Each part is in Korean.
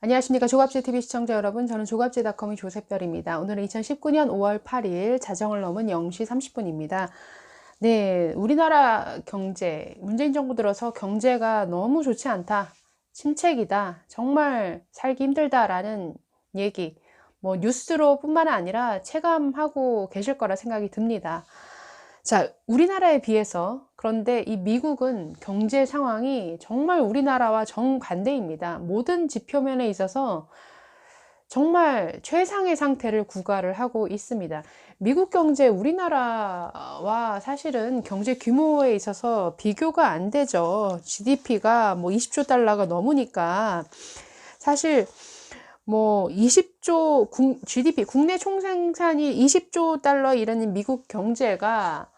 안녕하십니까. 조갑제TV 시청자 여러분, 저는 조갑제닷컴의 조셉별입니다. 오늘은 2019년 5월 8일 자정을 넘은 0시 30분입니다. 네, 우리나라 경제, 문재인 정부 들어서 경제가 너무 좋지 않다, 침체기다, 정말 살기 힘들다라는 얘기, 뭐 뉴스로 뿐만 아니라 체감하고 계실 거라 생각이 듭니다. 자, 우리나라에 비해서 그런데 이 미국은 경제 상황이 정말 우리나라와 정반대입니다. 모든 지표면에 있어서 정말 최상의 상태를 구가를 하고 있습니다. 미국 경제 우리나라와 사실은 경제 규모에 있어서 비교가 안 되죠. GDP가 뭐 20조 달러가 넘으니까 사실 뭐 20조 GDP 국내 총생산이 20조 달러 이르는 미국 경제가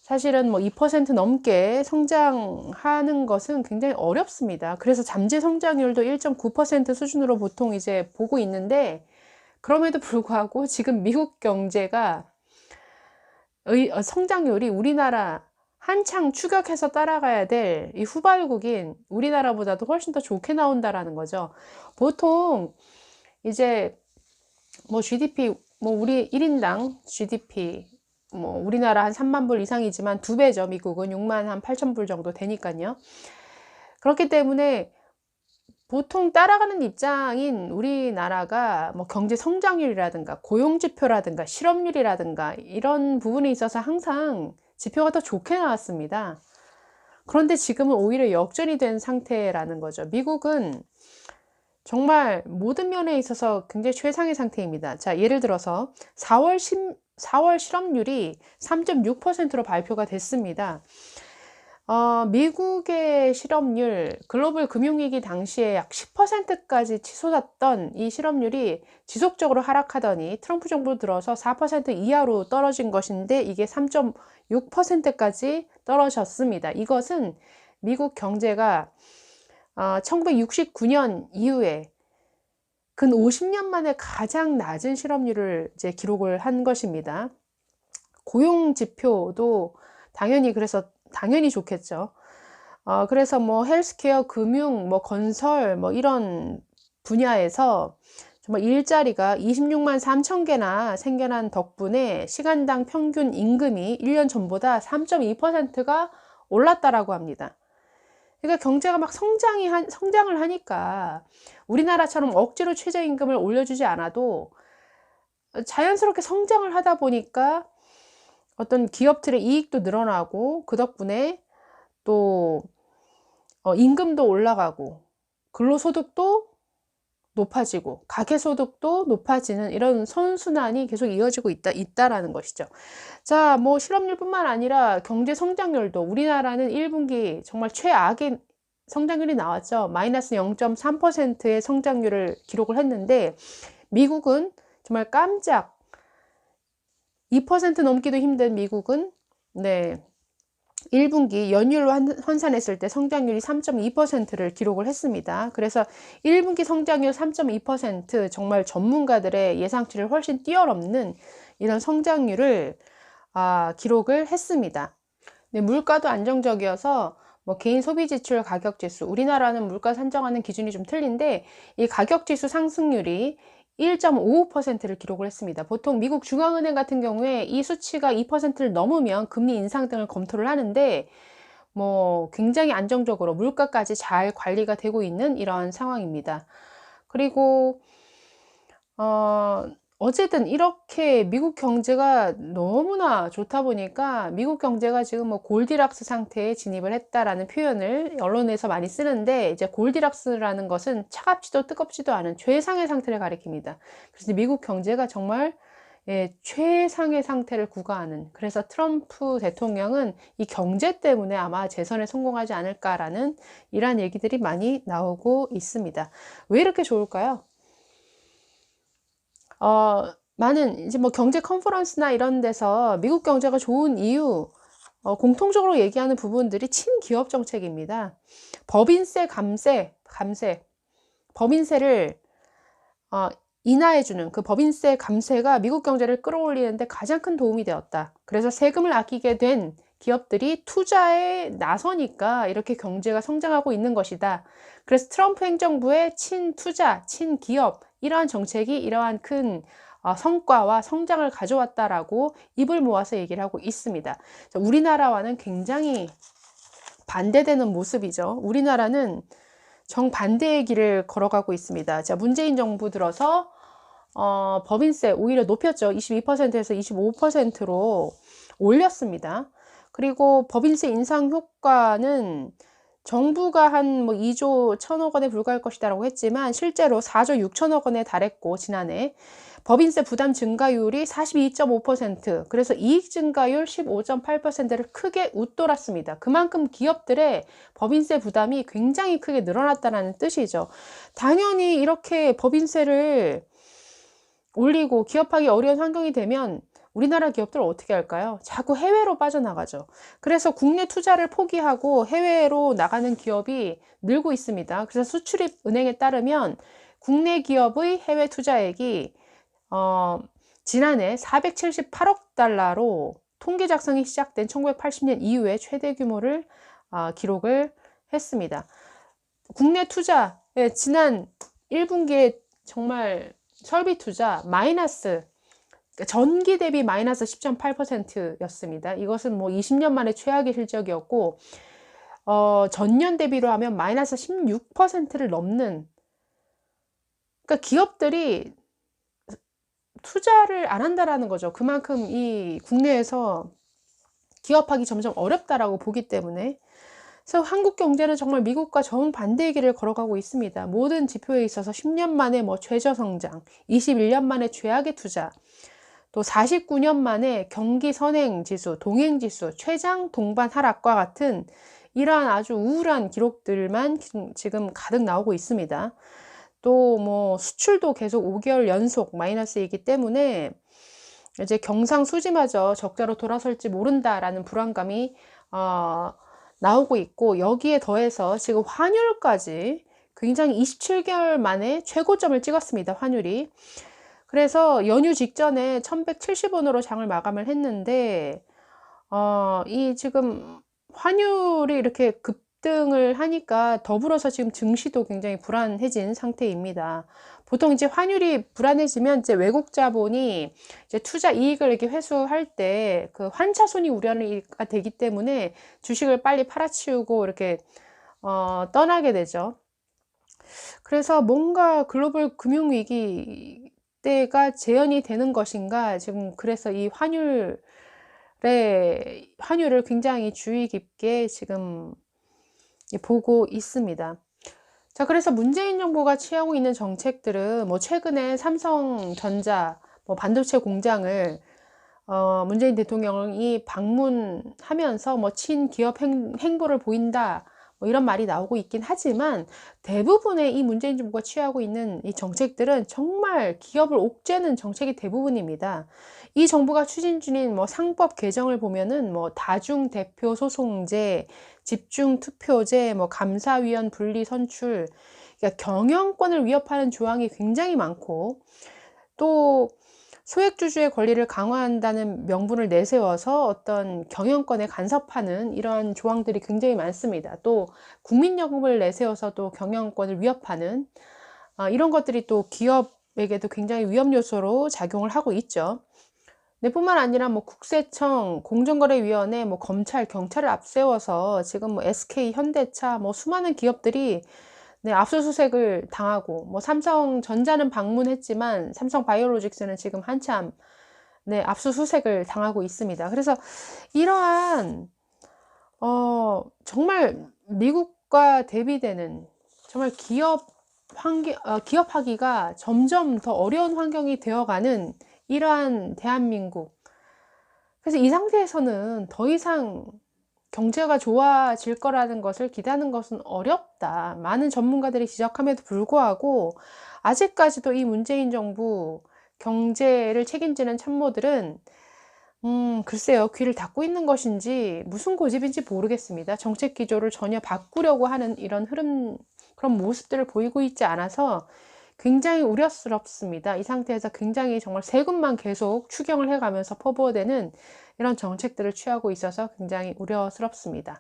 사실은 뭐 2% 넘게 성장하는 것은 굉장히 어렵습니다. 그래서 잠재 성장률도 1.9% 수준으로 보통 이제 보고 있는데, 그럼에도 불구하고 지금 미국 경제가 성장률이 우리나라 한창 추격해서 따라가야 될 이 후발국인 우리나라보다도 훨씬 더 좋게 나온다라는 거죠. 보통 이제 뭐 GDP, 뭐 우리 1인당 GDP 뭐 우리나라 한 3만 불 이상이지만 2배죠. 미국은 6만 한 8천 불 정도 되니까요. 그렇기 때문에 보통 따라가는 입장인 우리나라가 뭐 경제 성장률이라든가 고용 지표라든가 실업률이라든가 이런 부분에 있어서 항상 지표가 더 좋게 나왔습니다. 그런데 지금은 오히려 역전이 된 상태라는 거죠. 미국은 정말 모든 면에 있어서 굉장히 최상의 상태입니다. 자, 예를 들어서 4월 실업률이 3.6%로 발표가 됐습니다. 미국의 실업률, 글로벌 금융위기 당시에 약 10%까지 치솟았던 이 실업률이 지속적으로 하락하더니 트럼프 정부 들어서 4% 이하로 떨어진 것인데, 이게 3.6%까지 떨어졌습니다. 이것은 미국 경제가 1969년 이후에 근 50년 만에 가장 낮은 실업률을 이제 기록을 한 것입니다. 고용 지표도 당연히 좋겠죠. 그래서 뭐 헬스케어, 금융, 뭐 건설, 뭐 이런 분야에서 정말 일자리가 26만 3천 개나 생겨난 덕분에 시간당 평균 임금이 1년 전보다 3.2%가 올랐다라고 합니다. 그러니까 경제가 막 성장을 하니까 우리나라처럼 억지로 최저임금을 올려주지 않아도 자연스럽게 성장을 하다 보니까 어떤 기업들의 이익도 늘어나고, 그 덕분에 또 임금도 올라가고 근로소득도 높아지고 가계소득도 높아지는 이런 선순환이 계속 이어지고 있다라는 것이죠. 자, 뭐 실업률뿐만 아니라 경제 성장률도 우리나라는 1분기 정말 최악의 성장률이 나왔죠. 마이너스 0.3%의 성장률을 기록을 했는데, 미국은 정말 깜짝 2% 넘기도 힘든 미국은 1분기 연율로 환산했을 때 성장률이 3.2%를 기록을 했습니다. 그래서 1분기 성장률 3.2%, 정말 전문가들의 예상치를 훨씬 뛰어넘는 이런 성장률을 기록을 했습니다. 물가도 안정적이어서 뭐 개인 소비 지출 가격 지수, 우리나라는 물가 산정하는 기준이 좀 틀린데 이 가격 지수 상승률이 1.55%를 기록을 했습니다. 보통 미국 중앙은행 같은 경우에 이 수치가 2%를 넘으면 금리 인상 등을 검토를 하는데, 뭐 굉장히 안정적으로 물가까지 잘 관리가 되고 있는 이런 상황입니다. 그리고 어쨌든 이렇게 미국 경제가 너무나 좋다 보니까 미국 경제가 지금 뭐 골디락스 상태에 진입을 했다라는 표현을 언론에서 많이 쓰는데, 이제 골디락스라는 것은 차갑지도 뜨겁지도 않은 최상의 상태를 가리킵니다. 그래서 미국 경제가 정말 최상의 상태를 구가하는, 그래서 트럼프 대통령은 이 경제 때문에 아마 재선에 성공하지 않을까라는 이러한 얘기들이 많이 나오고 있습니다. 왜 이렇게 좋을까요? 많은 이제 뭐 경제 컨퍼런스나 이런 데서 미국 경제가 좋은 이유, 공통적으로 얘기하는 부분들이 친기업 정책입니다. 법인세 감세, 법인세를 인하해주는 그 법인세 감세가 미국 경제를 끌어올리는데 가장 큰 도움이 되었다. 그래서 세금을 아끼게 된 기업들이 투자에 나서니까 이렇게 경제가 성장하고 있는 것이다. 그래서 트럼프 행정부의 친투자, 친기업 이러한 정책이 이러한 큰 성과와 성장을 가져왔다라고 입을 모아서 얘기를 하고 있습니다. 우리나라와는 굉장히 반대되는 모습이죠. 우리나라는 정반대의 길을 걸어가고 있습니다. 자, 문재인 정부 들어서 법인세 오히려 높였죠. 22%에서 25%로 올렸습니다. 그리고 법인세 인상 효과는 정부가 한 뭐 2조 1천억 원에 불과할 것이다라고 했지만 실제로 4조 6천억 원에 달했고, 지난해 법인세 부담 증가율이 42.5%, 그래서 이익 증가율 15.8%를 크게 웃돌았습니다. 그만큼 기업들의 법인세 부담이 굉장히 크게 늘어났다는 뜻이죠. 당연히 이렇게 법인세를 올리고 기업하기 어려운 환경이 되면 우리나라 기업들 어떻게 할까요? 자꾸 해외로 빠져나가죠. 그래서 국내 투자를 포기하고 해외로 나가는 기업이 늘고 있습니다. 그래서 수출입은행에 따르면 국내 기업의 해외 투자액이 지난해 478억 달러로 통계 작성이 시작된 1980년 이후에 최대 규모를 기록을 했습니다. 국내 투자의 지난 1분기에 정말 설비 투자 마이너스, 전기 대비 마이너스 10.8%였습니다. 이것은 뭐 20년 만에 최악의 실적이었고, 전년 대비로 하면 마이너스 16%를 넘는, 그러니까 기업들이 투자를 안 한다라는 거죠. 그만큼 이 국내에서 기업하기 점점 어렵다라고 보기 때문에. 그래서 한국 경제는 정말 미국과 정반대의 길을 걸어가고 있습니다. 모든 지표에 있어서 10년 만에 뭐 최저 성장, 21년 만에 최악의 투자, 또 49년 만에 경기 선행 지수, 동행 지수, 최장 동반 하락과 같은 이러한 아주 우울한 기록들만 지금 가득 나오고 있습니다. 또 뭐 수출도 계속 5개월 연속 마이너스이기 때문에 이제 경상수지마저 적자로 돌아설지 모른다라는 불안감이 나오고 있고, 여기에 더해서 지금 환율까지 굉장히 27개월 만에 최고점을 찍었습니다. 환율이. 그래서 연휴 직전에 1170원으로 장을 마감을 했는데, 이 지금 환율이 이렇게 급등을 하니까 더불어서 지금 증시도 굉장히 불안해진 상태입니다. 보통 이제 환율이 불안해지면 이제 외국 자본이 이제 투자 이익을 이렇게 회수할 때 그 환차손이 우려가 되기 때문에 주식을 빨리 팔아치우고 이렇게 떠나게 되죠. 그래서 뭔가 글로벌 금융위기 때가 재현이 되는 것인가, 지금 그래서 이 환율을 굉장히 주의 깊게 지금 보고 있습니다. 자, 그래서 문재인 정부가 취하고 있는 정책들은 뭐 최근에 삼성전자 뭐 반도체 공장을 문재인 대통령이 방문하면서 뭐 친기업 행보를 보인다, 뭐 이런 말이 나오고 있긴 하지만, 대부분의 이 문재인 정부가 취하고 있는 이 정책들은 정말 기업을 옥죄는 정책이 대부분입니다. 이 정부가 추진 중인 뭐 상법 개정을 보면은 뭐 다중대표 소송제, 집중투표제, 뭐 감사위원 분리 선출, 그러니까 경영권을 위협하는 조항이 굉장히 많고, 또 소액주주의 권리를 강화한다는 명분을 내세워서 어떤 경영권에 간섭하는 이런 조항들이 굉장히 많습니다. 또 국민연금을 내세워서도 경영권을 위협하는 이런 것들이 또 기업에게도 굉장히 위험 요소로 작용을 하고 있죠. 네, 뿐만 아니라 뭐 국세청, 공정거래위원회, 뭐 검찰, 경찰을 앞세워서 지금 뭐 SK, 현대차, 뭐 수많은 기업들이 압수수색을 당하고, 뭐 삼성전자는 방문했지만 삼성바이오로직스는 지금 한참 압수수색을 당하고 있습니다. 그래서 이러한 정말 미국과 대비되는, 정말 기업하기가 점점 더 어려운 환경이 되어가는 이러한 대한민국. 그래서 이 상태에서는 더 이상 경제가 좋아질 거라는 것을 기대하는 것은 어렵다. 많은 전문가들이 지적함에도 불구하고 아직까지도 이 문재인 정부 경제를 책임지는 참모들은 글쎄요, 귀를 닫고 있는 것인지 무슨 고집인지 모르겠습니다. 정책 기조를 전혀 바꾸려고 하는 이런 흐름, 그런 모습들을 보이고 있지 않아서 굉장히 우려스럽습니다. 이 상태에서 굉장히 정말 세금만 계속 추경을 해가면서 퍼부어대는 이런 정책들을 취하고 있어서 굉장히 우려스럽습니다.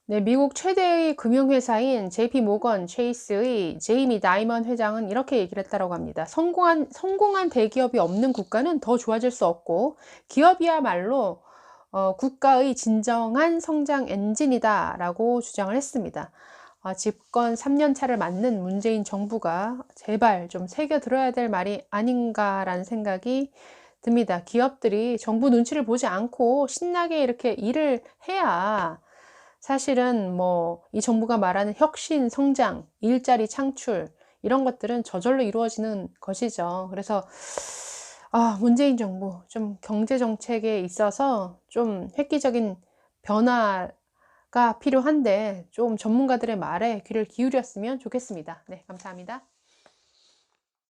네, 미국 최대의 금융회사인 JP 모건 체이스의 제이미 다이먼 회장은 이렇게 얘기를 했다고 합니다. 성공한 대기업이 없는 국가는 더 좋아질 수 없고 기업이야말로 국가의 진정한 성장 엔진이다 라고 주장을 했습니다. 집권 3년 차를 맞는 문재인 정부가 제발 좀 새겨들어야 될 말이 아닌가라는 생각이 듭니다. 기업들이 정부 눈치를 보지 않고 신나게 이렇게 일을 해야 사실은 뭐 이 정부가 말하는 혁신, 성장, 일자리 창출 이런 것들은 저절로 이루어지는 것이죠. 그래서 문재인 정부 좀 경제 정책에 있어서 좀 획기적인 변화가 필요한데 좀 전문가들의 말에 귀를 기울였으면 좋겠습니다. 네, 감사합니다.